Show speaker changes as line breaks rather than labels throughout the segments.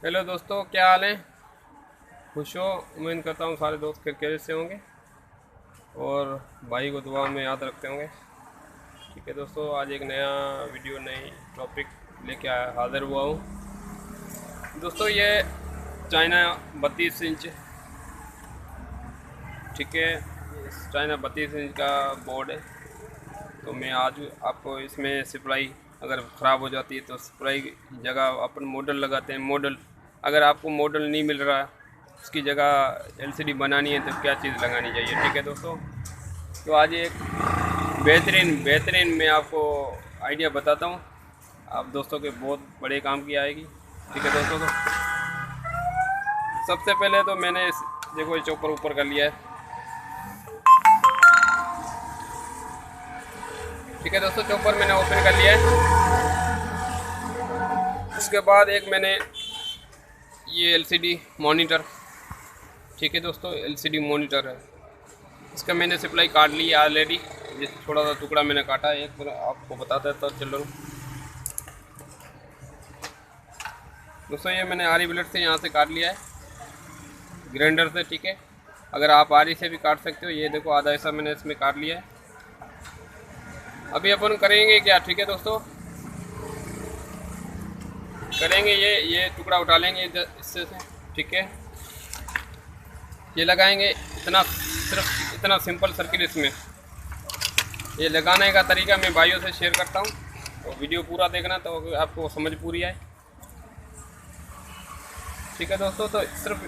Hello दोस्तों, क्या हाल है? खुश हो? उम्मीद करता हूँ सारे दोस्त खैरियत से होंगे और भाई को दुआ में याद रखते होंगे। ठीक है दोस्तों, आज एक नया वीडियो नई टॉपिक लेके हाजिर हुआ हूँ। दोस्तों ये चाइना 32 इंच, ठीक है, चाइना 32 इंच का बोर्ड है। तो मैं आज आपको इसमें सप्लाई अगर ख़राब हो जाती है तो सप्लाई की जगह अपन मॉडल लगाते हैं। मॉडल अगर आपको मॉडल नहीं मिल रहा, उसकी जगह एलसीडी बनानी है तो क्या चीज़ लगानी चाहिए। ठीक है दोस्तों, तो आज एक बेहतरीन बेहतरीन मैं आपको आइडिया बताता हूँ, आप दोस्तों के बहुत बड़े काम की आएगी। ठीक है दोस्तों, तो सबसे पहले तो मैंने देखो ये चॉपर ऊपर कर लिया है। ठीक है दोस्तों, चॉपर मैंने ओपन कर लिया है। उसके बाद एक मैंने ये एलसीडी मॉनिटर, ठीक है दोस्तों, एलसीडी मॉनिटर है, इसका मैंने सप्लाई काट ली है ऑलरेडी। ये थोड़ा सा टुकड़ा मैंने काटा है, एक बार आपको बताता है तो चलो दोस्तों। ये मैंने आरी ब्लेड से यहाँ से काट लिया है, ग्राइंडर से। ठीक है, अगर आप आरी से भी काट सकते हो। ये देखो आधा हिस्सा मैंने इसमें काट लिया है। अभी अपन करेंगे क्या, ठीक है दोस्तों, करेंगे ये टुकड़ा उठा लेंगे इससे से। ठीक है, ये लगाएंगे। सिर्फ इतना सिंपल सर्किट इसमें ये लगाने का तरीका मैं भाइयों से शेयर करता हूँ, तो वीडियो पूरा देखना तो आपको समझ पूरी आए। ठीक है दोस्तों, तो सिर्फ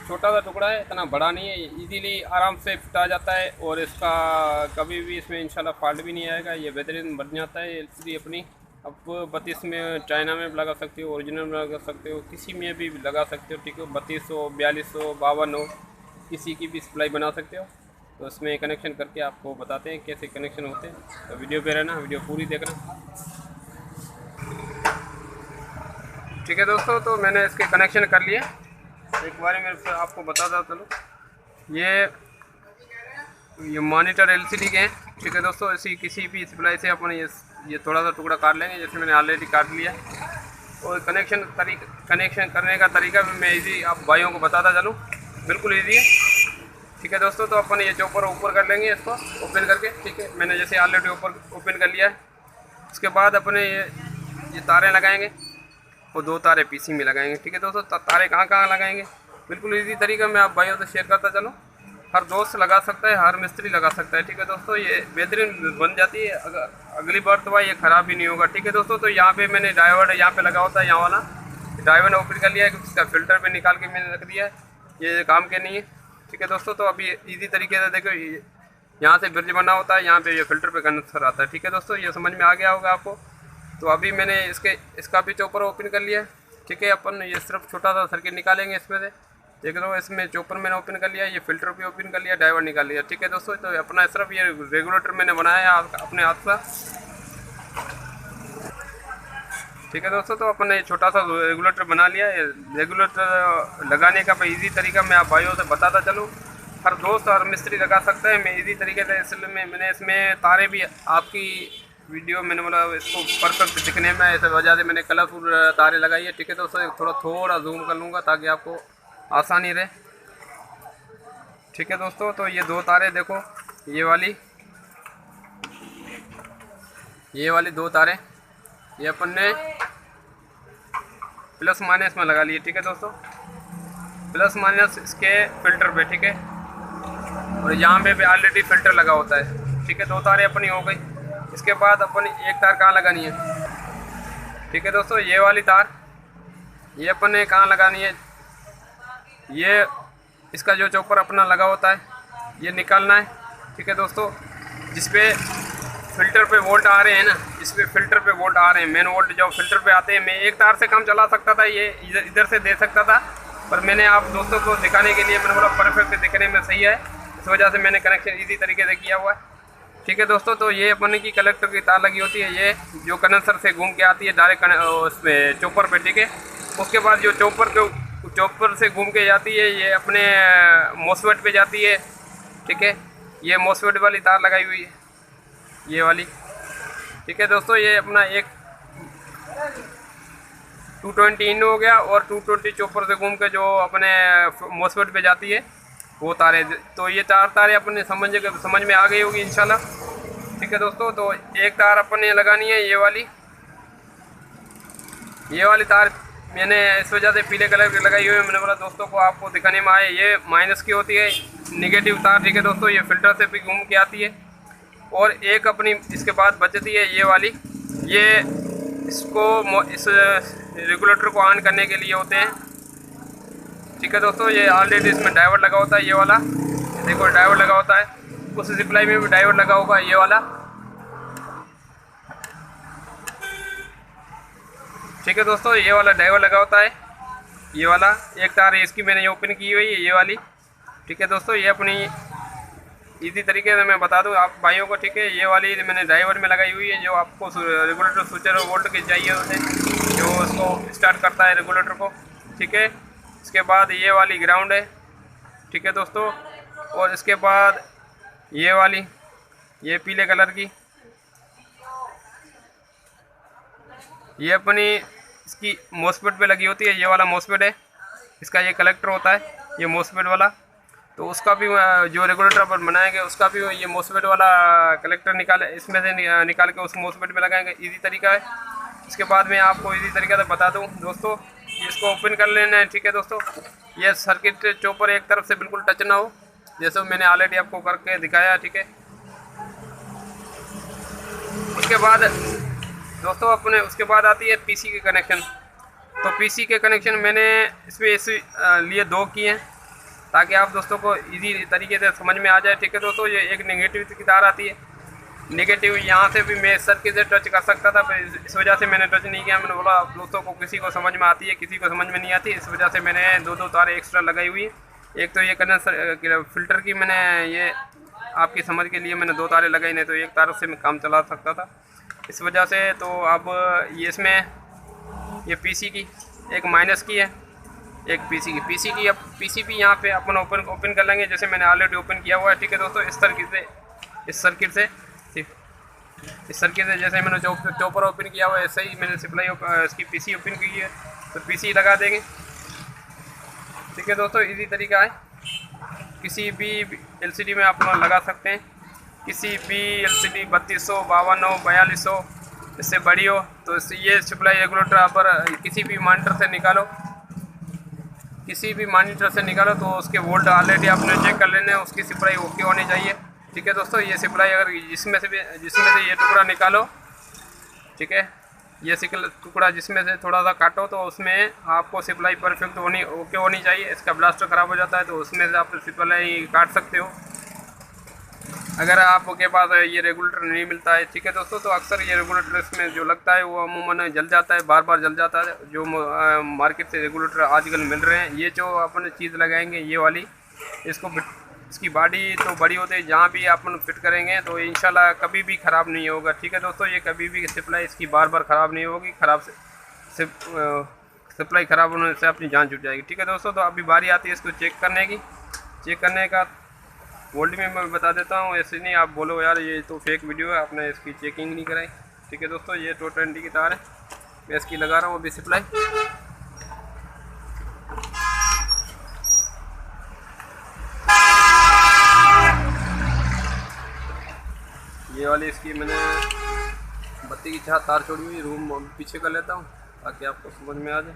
छोटा सा टुकड़ा है, इतना बड़ा नहीं है, इजीली आराम से फिट आ जाता है और इसका कभी भी इसमें इंशाल्लाह फॉल्ट भी नहीं आएगा। ये बेहतरीन बन जाता है एलसीडी अपनी। अब 32 में चाइना में भी लगा सकते हो, ओरिजिनल में लगा सकते हो, किसी में भी लगा सकते हो। ठीक है, 3200, 4200, 5200 किसी की भी सप्लाई बना सकते हो। तो इसमें कनेक्शन करके आपको बताते हैं कैसे कनेक्शन होते हैं, तो वीडियो पे रहना, वीडियो पूरी देखना। ठीक है दोस्तों, तो मैंने इसके कनेक्शन कर लिए। एक बार मेरे से आपको बताता चलो, ये मॉनिटर एलसीडी के हैं। ठीक है दोस्तों, इसी किसी भी सप्लाई से अपन ये थोड़ा सा टुकड़ा काट लेंगे, जैसे मैंने ऑलरेडी काट लिया। और कनेक्शन करने का तरीका भी मैं इजी आप भाइयों को बताता चलूँ, बिल्कुल इजी है। ठीक है दोस्तों, तो अपन ये चॉपर ऊपर कर लेंगे, इसको ओपन करके। ठीक है, मैंने जैसे ऑलरेडी ऊपर ओपन कर लिया है। उसके बाद अपने ये तारें लगाएंगे और 2 तारे पीसी में लगाएंगे। ठीक है दोस्तों, तारे कहाँ कहाँ लगाएंगे, बिल्कुल इजी तरीका मैं आप भाइयों से शेयर करता चलो। हर दोस्त लगा सकता है, हर मिस्त्री लगा सकता है। ठीक है दोस्तों, ये बेहतरीन बन जाती है, अगली बार तो ये ख़राब भी नहीं होगा। ठीक है दोस्तों, तो यहाँ पे मैंने ड्राइवर यहाँ पे लगा होता है, यहाँ वाला ड्राइवर ने ओपन कर लिया है, इसका फिल्टर भी निकाल के मैंने रख दिया है, ये काम के नहीं है। ठीक है दोस्तों, तो अभी इजी तरीके से देखो, यहाँ से ब्रिज बना होता है, यहाँ पे ये फिल्टर पे कनेक्टर आता है। ठीक है दोस्तों, ये समझ में आ गया होगा आपको। तो अभी मैंने इसका भी चॉपर ओपन कर लिया है। ठीक है, अपन ये सिर्फ छोटा सा सर्किट निकालेंगे इसमें से। देख लो, इसमें चॉपर मैंने ओपन कर लिया, ये फिल्टर भी ओपन कर लिया, ड्राइवर निकाल लिया। ठीक है दोस्तों, तो अपना सिर्फ ये रेगुलेटर मैंने बनाया है अपने हाथ से। ठीक है दोस्तों, तो अपन ने छोटा सा रेगुलेटर बना लिया है। रेगुलेटर लगाने का मैं इजी तरीका मैं आप भाइयों से बताता चलूँ, हर दोस्त हर मिस्त्री लगा सकता है, मैं इजी तरीके से। इसलिए मैंने इसमें तारे भी आपकी वीडियो मैंने बोला इसको परफेक्ट दिखने में, इस वजह से मैंने कलरफुल तारे लगाई है। ठीक है दोस्तों, थोड़ा जूम कर लूँगा ताकि आपको आसानी रहे। ठीक है दोस्तों, तो ये 2 तारे देखो, ये वाली 2 तारे ये अपन ने प्लस माइनस में लगा लिए। ठीक है दोस्तों, प्लस माइनस इसके फिल्टर पे। ठीक है, और यहाँ पे भी ऑलरेडी फिल्टर लगा होता है। ठीक है, 2 तारे अपनी हो गई। इसके बाद अपन एक तार कहाँ लगानी है, ठीक है दोस्तों, ये वाली तार ये अपन ने कहाँ लगानी है, ये इसका जो चॉपर अपना लगा होता है ये निकालना है। ठीक है दोस्तों, जिसपे फिल्टर पे वोल्ट आ रहे हैं ना, जिसपे फिल्टर पे वोल्ट आ रहे हैं, मेन वोल्ट जो फिल्टर पे आते हैं, मैं एक तार से काम चला सकता था, ये इधर से दे सकता था, पर मैंने आप दोस्तों को दिखाने के लिए मैंने बोला परफेक्ट दिखने में सही है, इस वजह से मैंने कनेक्शन इजी तरीके से किया हुआ है। ठीक है दोस्तों, तो ये अपन की कलेक्टर की तार लगी होती है, ये जो कंडेंसर से घूम के आती है डायरेक्ट उसमें चॉपर पे। ठीक है, उसके बाद जो चॉपर से घूम के जाती है ये अपने मॉसफेट पे जाती है। ठीक है, ये मॉसफेट वाली तार लगाई हुई है, ये वाली। ठीक है दोस्तों, ये अपना एक 220 इन हो गया और 220 चॉपर से घूम के जो अपने मॉस्फेट पे जाती है वो तारे। तो ये 4 तारे अपने समझ में आ गई होगी इंशाल्लाह। ठीक है दोस्तों, तो एक तार अपने लगानी है ये वाली तार मैंने इस वजह से पीले कलर की लगाई हुई है। मैंने बोला दोस्तों को आपको दिखाने में आए, ये माइनस की होती है निगेटिव तार। ठीक है दोस्तों, ये फिल्टर से भी घूम के आती है। और एक अपनी इसके बाद बचती है ये वाली, ये इस रेगुलेटर को ऑन करने के लिए होते हैं। ठीक है दोस्तों, ये ऑलरेडी इसमें ड्राइवर लगा होता है, ये वाला देखो ड्राइवर लगा होता है। उस रिप्लाई में भी ड्राइवर लगा होगा ये वाला। ठीक है दोस्तों, ये वाला ड्राइवर लगा होता है, ये वाला। एक तार इसकी मैंने ओपन की हुई है ये वाली। ठीक है दोस्तों, ये अपनी इसी तरीके से मैं बता दूं आप भाइयों को। ठीक है, ये वाली मैंने ड्राइवर में लगाई हुई है, जो आपको रेगुलेटर स्विचर और वोल्ट के चाहिए होते हैं, जो उसको स्टार्ट करता है रेगुलेटर को। ठीक है, इसके बाद ये वाली ग्राउंड है। ठीक है दोस्तों, और इसके बाद ये वाली, ये पीले कलर की, ये अपनी इसकी मॉस्फेट पे लगी होती है। ये वाला मॉस्फेट है, इसका ये कलेक्टर होता है, ये मॉस्फेट वाला। तो उसका भी जो रेगुलेटर पर बनाया गया उसका भी ये मॉस्फेट वाला कलेक्टर निकाले, इसमें से निकाल के उस मॉस्फेट पे लगाएंगे। इजी तरीका है। इसके बाद मैं आपको इजी तरीके से बता दूं दोस्तों, इसको ओपन कर लेना है। ठीक है दोस्तों, ये सर्किट चॉपर एक तरफ से बिल्कुल टच ना हो, जैसे मैंने ऑलरेडी आपको करके दिखाया। ठीक है, उसके बाद दोस्तों अपने उसके बाद आती है पीसी के कनेक्शन। तो पीसी के कनेक्शन मैंने इसमें इस लिए 2 किए हैं, ताकि आप दोस्तों को इजी तरीके से समझ में आ जाए। ठीक है दोस्तों, ये एक नेगेटिव की तार आती है, नेगेटिव यहाँ से भी मैं सर्किट से टच कर सकता था, पर इस वजह से मैंने टच नहीं किया। मैंने बोला दोस्तों को किसी को समझ में आती है, किसी को समझ में नहीं आती, इस वजह से मैंने 2 तारें एक्स्ट्रा लगाई हुई है। एक तो ये कंडेंसर फिल्टर की मैंने ये आपकी समझ के लिए मैंने 2 तारें लगाई, नहीं तो एक तार से मैं काम चला सकता था इस वजह से। तो अब ये इसमें ये पीसी की एक माइनस की है, एक पीसी की। अब पीसी भी यहाँ पे अपन ओपन कर लेंगे, जैसे मैंने ऑलरेडी ओपन किया हुआ है। ठीक है दोस्तों, इस सर्किट से जैसे मैंने चॉपर ओपन किया हुआ है, ऐसे ही मैंने सप्लाई इसकी पीसी ओपन की है, तो पीसी लगा देंगे। ठीक है दोस्तों, इजी तरीका है। किसी भी एलसीडी में आप लगा सकते हैं, किसी भी एलसीडी 3200, 5200, 4200 इससे बड़ी हो तो ये सप्लाई रेगुलेटर आप किसी भी मॉनिटर से निकालो, तो उसके वोल्ट ऑलरेडी आपने चेक कर लेने हैं, उसकी सप्लाई ओके होनी चाहिए। ठीक है दोस्तों, ये सप्लाई अगर जिसमें से ये टुकड़ा निकालो, ठीक है, ये टुकड़ा जिसमें से थोड़ा सा काटो, तो उसमें आपको सप्लाई परफेक्ट ओके होनी चाहिए। इसका ब्लास्टर ख़राब हो जाता है, तो उसमें से आप सप्लाई काट सकते हो अगर आपके पास ये रेगुलेटर नहीं मिलता है। ठीक है दोस्तों, तो अक्सर ये रेगुलेटर इसमें जो लगता है वो अमूमन जल जाता है, बार जल जाता है। जो मार्केट से रेगुलेटर आजकल मिल रहे हैं, ये जो अपन चीज़ लगाएंगे ये वाली, इसकी बॉडी तो बड़ी होती है, जहाँ भी अपन फिट करेंगे तो इंशाल्लाह कभी भी ख़राब नहीं होगा। ठीक है दोस्तों, ये कभी भी सप्लाई इसकी बार ख़राब नहीं होगी। सप्लाई ख़राब होने से अपनी जान छूट जाएगी। ठीक है दोस्तों, तो अभी बारी आती है इसको चेक करने का। वोल्ट में मैं बता देता हूँ, ऐसे नहीं आप बोलो यार ये तो फेक वीडियो है, आपने इसकी चेकिंग नहीं कराई। ठीक है दोस्तों, ये 220 की तार है, मैं इसकी लगा रहा हूँ अभी सप्लाई। ये वाली इसकी मैंने बत्ती की तार छोड़ी हुई, रूम पीछे कर लेता हूँ ताकि आपको समझ में आ जाए।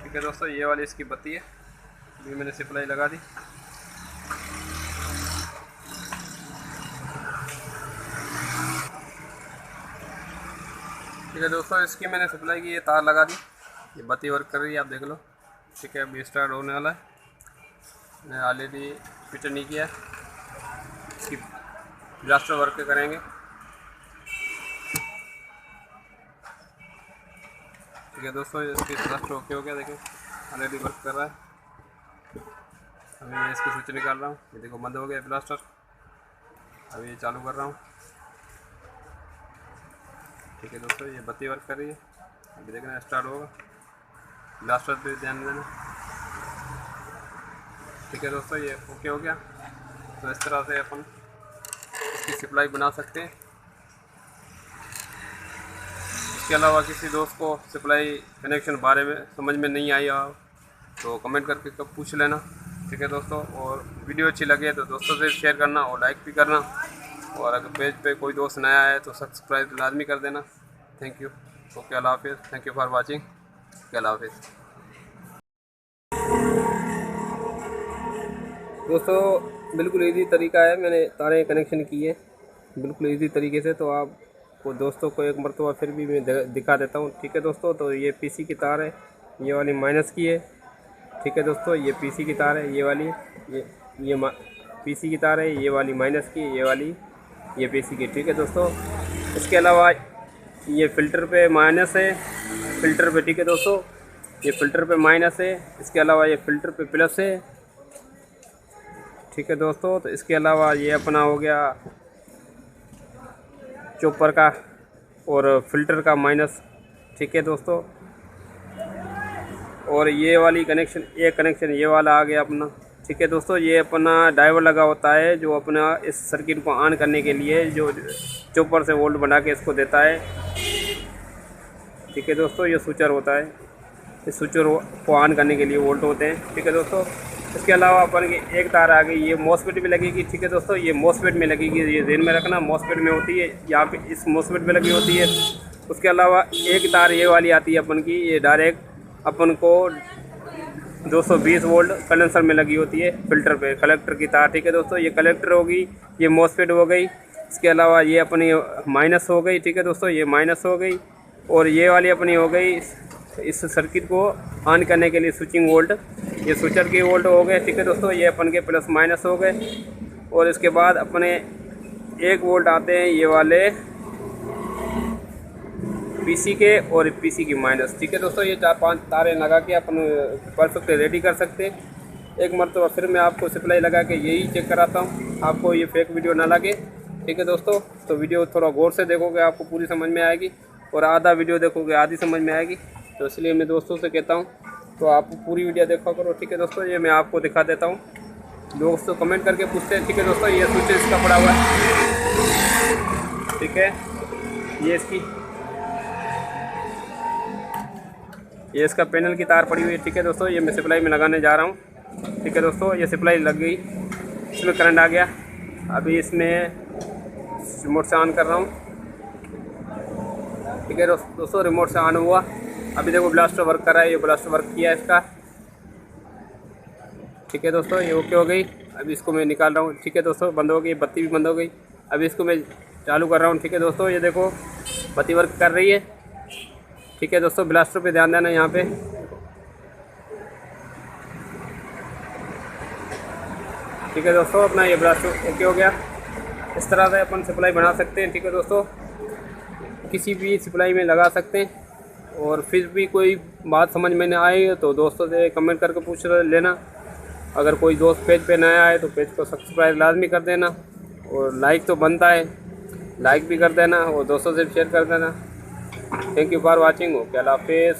ठीक है दोस्तों, ये वाली इसकी बत्ती है, अभी मैंने सप्लाई लगा दी। ठीक है दोस्तों, इसकी मैंने सप्लाई की, ये तार लगा दी, ये बत्ती वर्क कर रही है, आप देख लो। ठीक है, अभी स्टार्ट होने वाला है, मैंने ऑलरेडी फिट नहीं किया है, इसकी ब्लास्टर वर्क करेंगे। ठीक है दोस्तों, इसकी ब्लास्टर ओके हो गया, देखो ऑलरेडी वर्क कर रहा है। अभी मैं इसकी स्विच निकाल रहा हूँ, ये देखो बंद हो गया ब्लास्टर, अभी ये चालू कर रहा हूँ। ठीक है दोस्तों, ये बत्ती वर्क कर रही है, अभी देखना स्टार्ट होगा, ब्लास्टर पे ध्यान देना। ठीक है दोस्तों, ये ओके हो गया। तो इस तरह से अपन इसकी सप्लाई बना सकते हैं। इसके अलावा किसी दोस्त को सप्लाई कनेक्शन बारे में समझ में नहीं आई हो तो कमेंट करके कब पूछ लेना, ठीक है दोस्तों। और वीडियो अच्छी लगे तो दोस्तों से शेयर करना और लाइक भी करना, और अगर पेज पे कोई दोस्त नया है तो सब्सक्राइब लाजमी कर देना। Thank you. ओके, अल्लाह हाफिज़। Thank you for watching. अल्लाह हाफिज़। दोस्तों बिल्कुल इजी तरीका है, मैंने तारे कनेक्शन की है बिल्कुल इजी तरीके से, तो आपको दोस्तों को एक मरतबा फिर भी मैं दिखा देता हूँ, ठीक है दोस्तों। तो ये पीसी की तार है, ये वाली माइनस की है, ठीक है दोस्तों। ये पीसी की तार है, ये वाली, ये पीसी की तार है, ये वाली माइनस की, ये वाली ये पीसी की, ठीक है दोस्तों। इसके अलावा ये फ़िल्टर पे माइनस है, फ़िल्टर पे, ठीक है दोस्तों। ये फ़िल्टर पे माइनस है, इसके अलावा ये फ़िल्टर पे प्लस है, ठीक है दोस्तों। तो इसके अलावा ये अपना हो गया चॉपर का और फ़िल्टर का माइनस, ठीक है दोस्तों। और ये वाली कनेक्शन, एक कनेक्शन ये वाला आ गया अपना, ठीक है दोस्तों। ये अपना ड्राइवर लगा होता है जो अपना इस सर्किट को ऑन करने के लिए जो चॉपर से वोल्ट बना के इसको देता है, ठीक है दोस्तों। ये स्विचर होता है, इस स्विचर को ऑन करने के लिए वोल्ट होते हैं, ठीक है दोस्तों। इसके अलावा अपन की एक तार आ गई, ये मॉसफेट भी लगेगी, ठीक है दोस्तों। ये मॉसफेट में लगेगी, ये ध्यान में रखना, मॉसफेट में होती है, यहाँ पे इस मॉसफेट में लगी होती है। उसके अलावा एक तार ये वाली आती है अपन की, ये डायरेक्ट अपन को 220 वोल्ट कंडेंसर में लगी होती है फ़िल्टर पे, कलेक्टर की तार, ठीक है दोस्तों। ये कलेक्टर होगी, ये मॉसफेट हो गई। इसके अलावा ये अपनी माइनस हो गई, ठीक है दोस्तों, ये माइनस हो गई। और ये वाली अपनी हो गई इस सर्किट को ऑन करने के लिए स्विचिंग वोल्ट, ये स्विचर की वोल्ट हो गए, ठीक है दोस्तों। ये अपन के प्लस माइनस हो गए। और इसके बाद अपने 1 वोल्ट आते हैं ये वाले पीसी के और पीसी की माइनस, ठीक है दोस्तों। ये 4-5 तारें लगा के अपन परफेक्ट रेडी कर सकते हैं। एक मरतबा फिर मैं आपको सप्लाई लगा के यही चेक कराता हूँ, आपको ये फेक वीडियो ना लगे, ठीक है दोस्तों। तो वीडियो थोड़ा गौर से देखोगे आपको पूरी समझ में आएगी, और आधा वीडियो देखोगे आधी समझ में आएगी। तो इसलिए मैं दोस्तों से कहता हूँ तो आप पूरी वीडियो देखा करो, ठीक है दोस्तों। ये मैं आपको दिखा देता हूँ, दोस्तों कमेंट करके पूछते हैं, ठीक है दोस्तों। ये स्विच इसका पड़ा हुआ है, ठीक है। ये इसका पैनल की तार पड़ी हुई है, ठीक है दोस्तों। ये मैं सप्लाई में लगाने जा रहा हूँ, ठीक है दोस्तों। ये सप्लाई लग गई, इसमें करंट आ गया। अभी इसमें रिमोट से ऑन कर रहा हूँ, ठीक है दोस्तों। रिमोट से ऑन हुआ, अभी देखो ब्लास्टर वर्क कर रहा है, ये ब्लास्टर वर्क किया इसका, ठीक है दोस्तों। ये ओके हो गई। अभी इसको मैं निकाल रहा हूँ, ठीक है दोस्तों। बंद हो गई, बत्ती भी बंद हो गई। अभी इसको मैं चालू कर रहा हूँ, ठीक है दोस्तों। ये देखो बत्ती वर्क कर रही है, ठीक है दोस्तों। ब्लास्टर पे ध्यान देना यहाँ पे, ठीक है दोस्तों। अपना ये ब्लास्टर ओके हो गया। इस तरह से अपन सप्लाई बना सकते हैं, ठीक है दोस्तों। किसी भी सप्लाई में लगा सकते हैं। और फिर भी कोई बात समझ में नहीं आई तो दोस्तों से कमेंट करके पूछ लेना। अगर कोई दोस्त पेज पे नया आए तो पेज को सब्सक्राइब लाजमी कर देना, और लाइक तो बनता है, लाइक भी कर देना और दोस्तों से शेयर कर देना। Thank you for watching. Okay, अल्लाह हाफिज़।